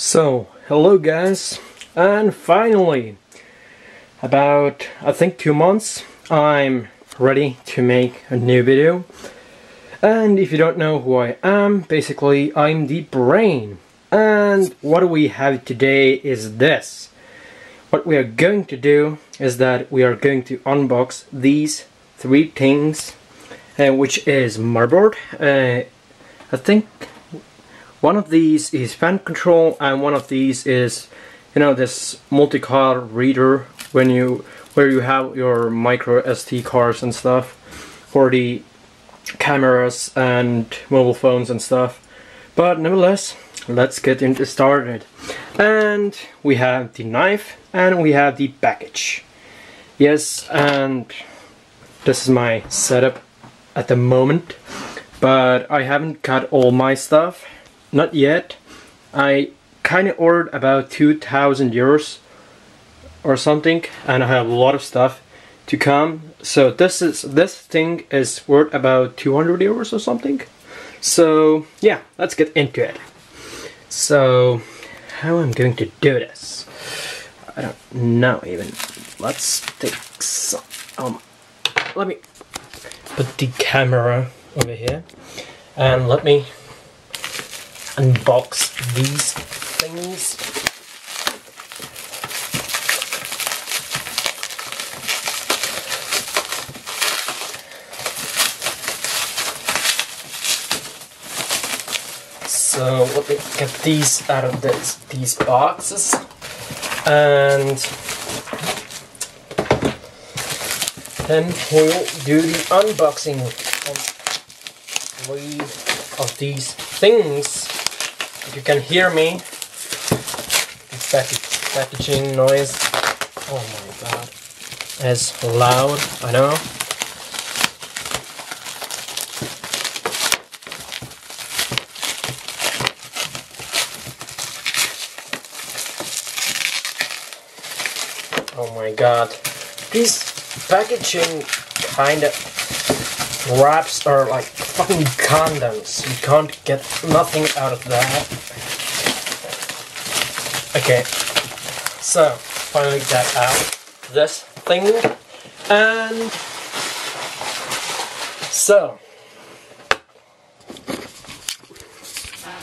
So, hello guys, and finally, about I think 2 months, I'm ready to make a new video. And if you don't know who I am, basically I'm the brain. And what we have today is this. What we are going to do is that we are going to unbox these three things, which is motherboard. I think one of these is fan control, and one of these is, you know, this multi-card reader where you have your micro SD cards and stuff for the cameras and mobile phones and stuff. But nevertheless, let's get into started. And we have the knife and we have the package. Yes, and this is my setup at the moment, but I haven't got all my stuff. Not yet. I kind of ordered about 2,000 euros or something, and I have a lot of stuff to come. So this thing is worth about 200 euros or something. So yeah, let's get into it. So how I'm going to do this, I don't know even. Let's take some. Let me put the camera over here and let me unbox these things. So let me get these out of these boxes, and then we'll do the unboxing on 3 of these things. If you can hear me, the packaging noise, oh my god, it's loud, I know. Oh my god, these packaging kind of wraps are like fucking condoms. You can't get nothing out of that. Okay, so finally got out this thing, and so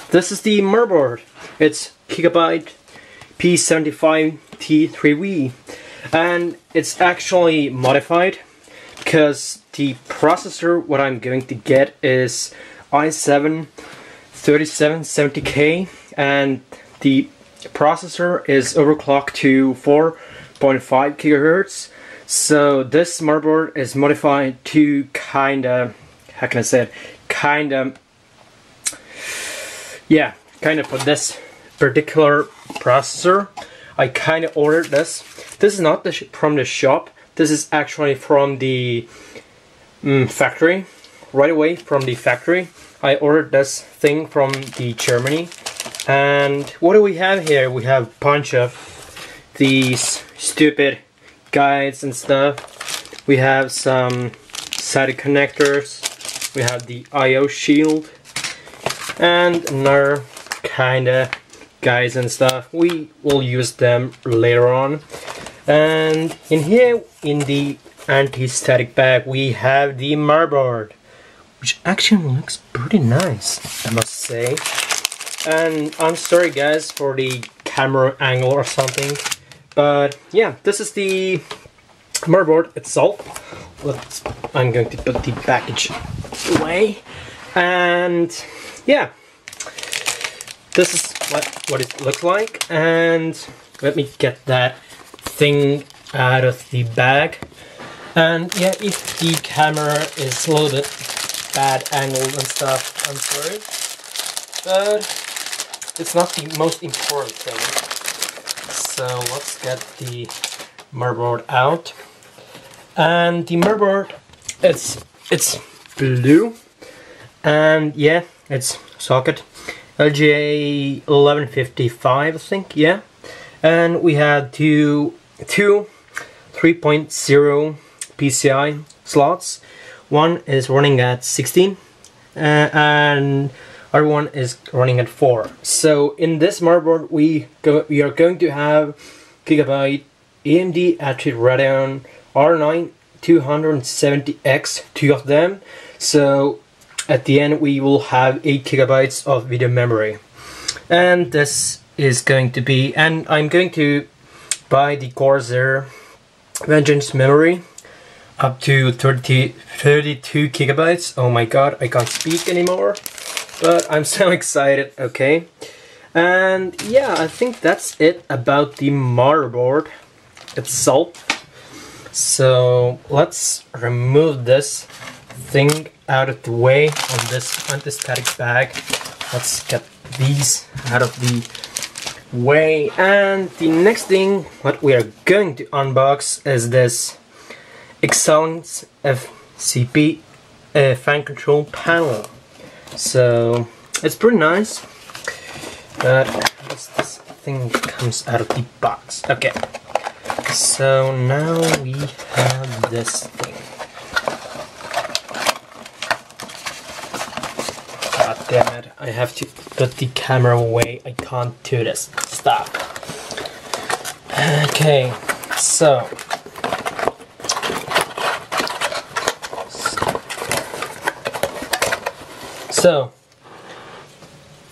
this is the motherboard. It's Gigabyte G-A-B75-D3V, and it's actually modified because the processor what I'm going to get is i7 3770K, and the processor is overclocked to 4.5 GHz. So this motherboard is modified to kinda, how can I say it, kinda for this particular processor. I kinda ordered this. This is not from the shop. This is actually from the factory. Right away from the factory. I ordered this thing from the Germany. And what do we have here? We have a bunch of these stupid guides and stuff. We have some SATA connectors. We have the I/O shield. And another kinda guides and stuff. We will use them later on. And in here, in the anti-static bag, we have the motherboard, which actually looks pretty nice, I must say. And I'm sorry guys for the camera angle or something, but yeah, this is the motherboard itself. I'm going to put the package away, and yeah, this is what it looks like. And let me get that thing out of the bag. And yeah, if the camera is a little bit bad angled and stuff, I'm sorry, but it's not the most important thing. So let's get the motherboard out. And the motherboard, it's blue, and yeah, it's socket LGA 1155, I think, yeah. And we had two 3.0 PCI slots. One is running at 16 and other one is running at 4. So in this motherboard we are going to have Gigabyte AMD Athlete Radeon R9 270X, 2 of them. So at the end we will have 8 gigabytes of video memory. And this is going to be, and I'm going to buy the Corsair Vengeance memory up to 32 gigabytes. Oh my god, I can't speak anymore, but I'm so excited. Okay, and yeah, I think that's it about the motherboard itself. So let's remove this thing out of the way on this anti-static bag. Let's get these out of the way, and the next thing what we are going to unbox is this Xilence FCP fan control panel. So it's pretty nice, but this thing comes out of the box. Okay, so now we have this thing. God damn it, I have to put the camera away. I can't do this. Stop. Okay, so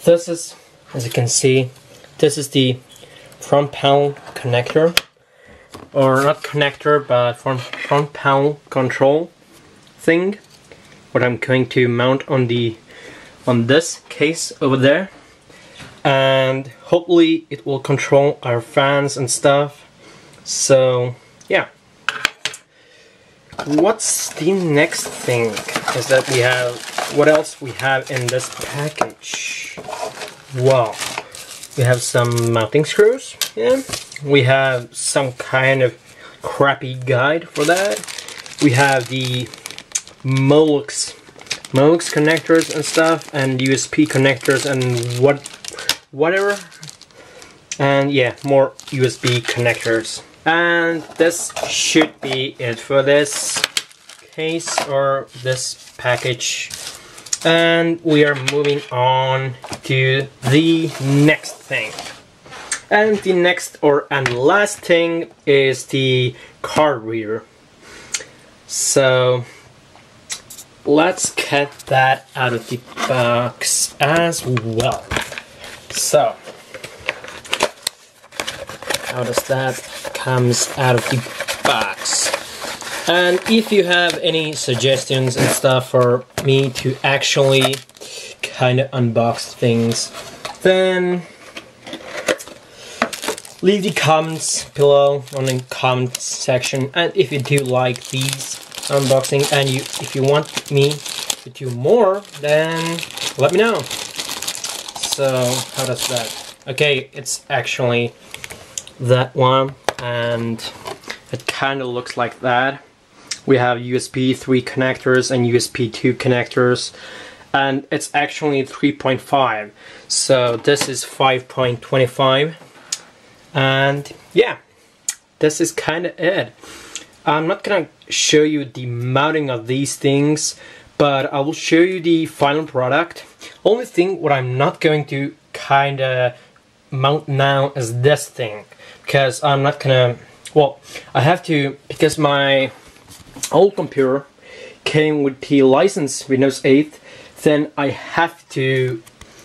this is, as you can see, this is the front panel connector, or not connector, but front panel control thing, what I'm going to mount on this case over there, and hopefully it will control our fans and stuff. So yeah, what's the next thing is that we have, what else we have in this package? Wow, we have some mounting screws, yeah, we have some kind of crappy guide for that, we have the Molex connectors and stuff, and USB connectors and whatever, and yeah, more USB connectors. And this should be it for this case or this package, and we are moving on to the next thing. And the next and last thing is the card reader. So let's get that out of the box as well. So how does that comes out of the box? And if you have any suggestions and stuff for me to actually kind of unbox things, then leave the comments below on the comment section. And if you do like these unboxing, and if you want me to do more, then let me know. So how does that? Okay, it's actually that one, and it kind of looks like that. We have USB 3 connectors and USB 2 connectors, and it's actually 3.5, so this is 5.25, and yeah, this is kind of it. I'm not gonna show you the mounting of these things, but I will show you the final product. Only thing what I'm not going to kind of mount now is this thing, because I'm not gonna, well, I have to, because my old computer came with the license Windows 8, then I have to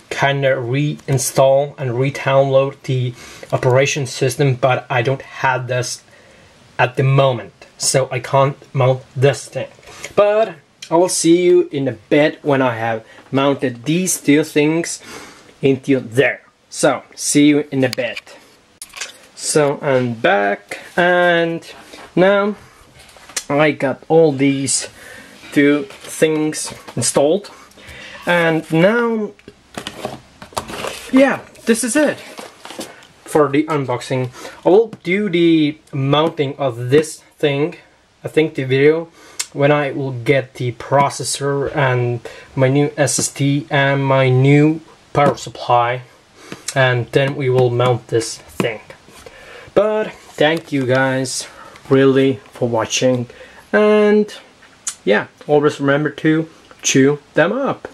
kind of reinstall and re-download the operation system, but I don't have this at the moment, so I can't mount this thing. But I will see you in a bit when I have mounted these two things into there. So see you in a bit. So I'm back, and now I got all these two things installed, and now, yeah, this is it for the unboxing. I will do the mounting of this thing, I think the video, when I will get the processor and my new SSD and my new power supply, and then we will mount this thing. But thank you guys really for watching, and yeah, always remember to chew them up.